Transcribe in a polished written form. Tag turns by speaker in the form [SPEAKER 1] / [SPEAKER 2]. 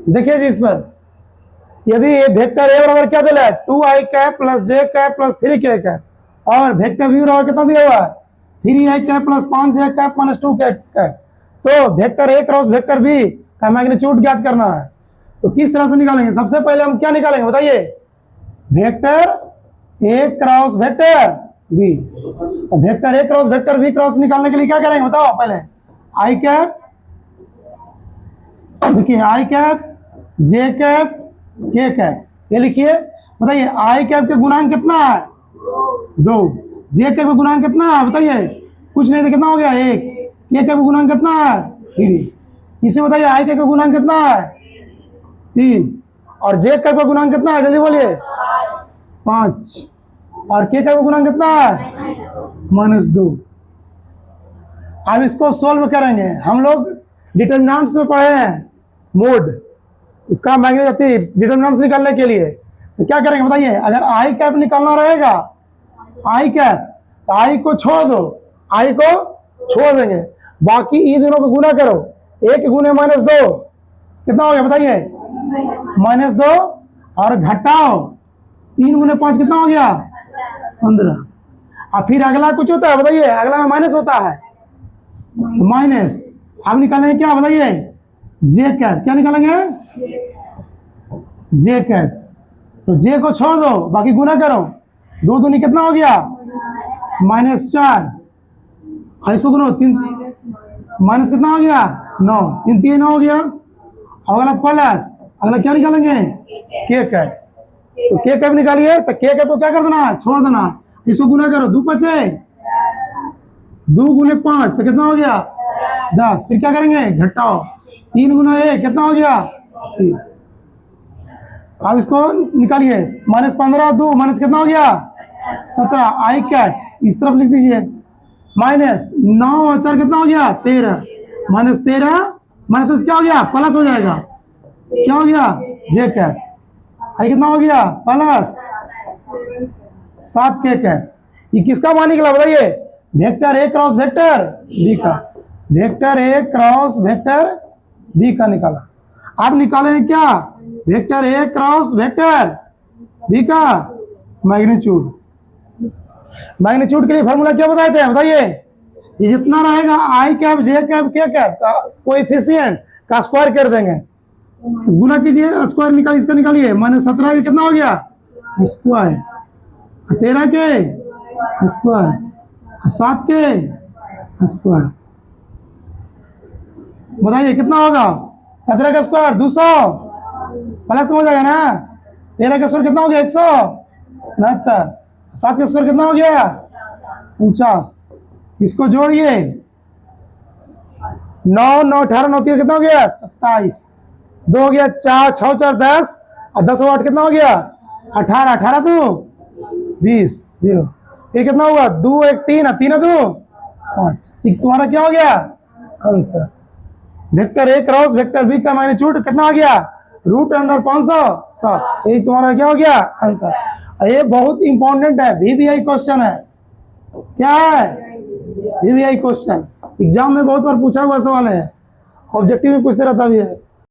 [SPEAKER 1] देखिए जी, इस पर यदि ये वेक्टर ए बराबर क्या दिया है 2i cap plus J cap plus 3k cap और वेक्टर बी बराबर कितना दिया हुआ है 3i cap plus 5j cap minus 2k cap. तो vector A cross vector B का मैग्नीट्यूड ज्ञात करना है। तो किस तरह से निकालेंगे? सबसे पहले हम क्या निकालेंगे बताइए? Vector A cross vector B. Vector A cross vector B cross निकालने के लिए क्या करेंगे बताओ? पहले आई कैप, देखिए आई कैप जे कैप के कैप, ये लिखिए। बताइए आई कैप के गुणांक कितना है 2, जे कैप का गुणांक कितना है बताइए? कुछ नहीं तो कितना हो गया 1, के कैप का गुणांक कितना है 3। इसे बताइए आई कैप का गुणांक कितना है 3 और जे कैप का गुणांक कितना है जल्दी बोलिए 5 और के कैप का गुणांक कितना है -2। अब इसको सोल्व करेंगे। हम लोग डिटरमिनेंट्स में पढ़े हैं मोड, इसका मैग्नीट्यूड डिटरमिनेंट्स निकालने के लिए तो क्या करेंगे बताइए? अगर आई कैप निकालना रहेगा आई कैप तो आई को छोड़ दो, आई को छोड़ देंगे, बाकी ई दोनों को गुना करो। 1 गुने -2 कितना हो गया बताइए? -2 और घटाओ 3 गुने 5 कितना हो गया 15। और फिर अगला कुछ होता है बताइए? अगला में माइनस होता है माइनस। अब निकालेंगे क्या बताइए? जे कैप। क्या निकालेंगे? जे कैप। तो जे को छोड़ दो, बाकी गुना करो। 2 दूनी कितना हो गया -4। ऐसो गुनो 3 माइनस कितना हो गया 9, 3 3 हो गया। अगला प्लस, अगला क्या निकालेंगे? के कैप। तो के कैप निकालिए। तो के कैप को क्या कर देना? छोड़ देना। इसको गुना करो 2 5 2 गुने 5 तो कितना हो गया 10। फिर क्या करेंगे? घटाओ 3 गुना 1 कितना हो गया 3। अब इसको निकालिए -15 2 माइनस कितना हो गया 17। आई कैप इस तरफ लिख दीजिए -9 और 4 कितना हो गया 13 -13 माइनस क्या हो गया प्लस हो जाएगा। क्या हो गया? जे कैप। आई कितना हो गया प्लस 7 के कैप। ये किसका मान निकला बताइए? Vector A cross vector B का। Vector A cross vector B का निकाला। अब निकालेंगे क्या? Vector A cross vector B का मैग्नीट्यूड। मैग्नीट्यूड के लिए फॉर्मूला क्या बताए थे बताइए? ये जितना रहेगा आई कैप जे कैप के कैप का कोएफिशिएंट का स्क्वायर कर देंगे। गुना कीजिए, स्क्वायर निकालिए, इसका निकालिए। -17 कितना हो गया स्क्वायर, 13 के स्क्वायर, 7 के स्क्वायर। बताइए कितना होगा? 17 का स्क्वायर 200 प्लस हो जाएगा ना। 13 का स्क्वायर कितना हो गया 169। 7 का स्क्वायर कितना हो गया 49। इसको जोड़िए 9 9 18 9 3 कितना हो गया 27। 2 हो गया 4 6 4 10 और 10 8 कितना हो गया 18। 18 2 20 0। ये कितना होगा 2 1 3 3 2 5। तुम्हारा क्या हो गया answer? Vector A cross vector B का मैग्नीट्यूड कितना आ गया √507। यही तुम्हारा क्या हो गया आंसर। ये बहुत इंपॉर्टेंट है, वीवीआई क्वेश्चन है। क्या है? VVI question. एग्जाम में बहुत बार पूछा हुआ सवाल है, ऑब्जेक्टिव में पूछते रहता भी है।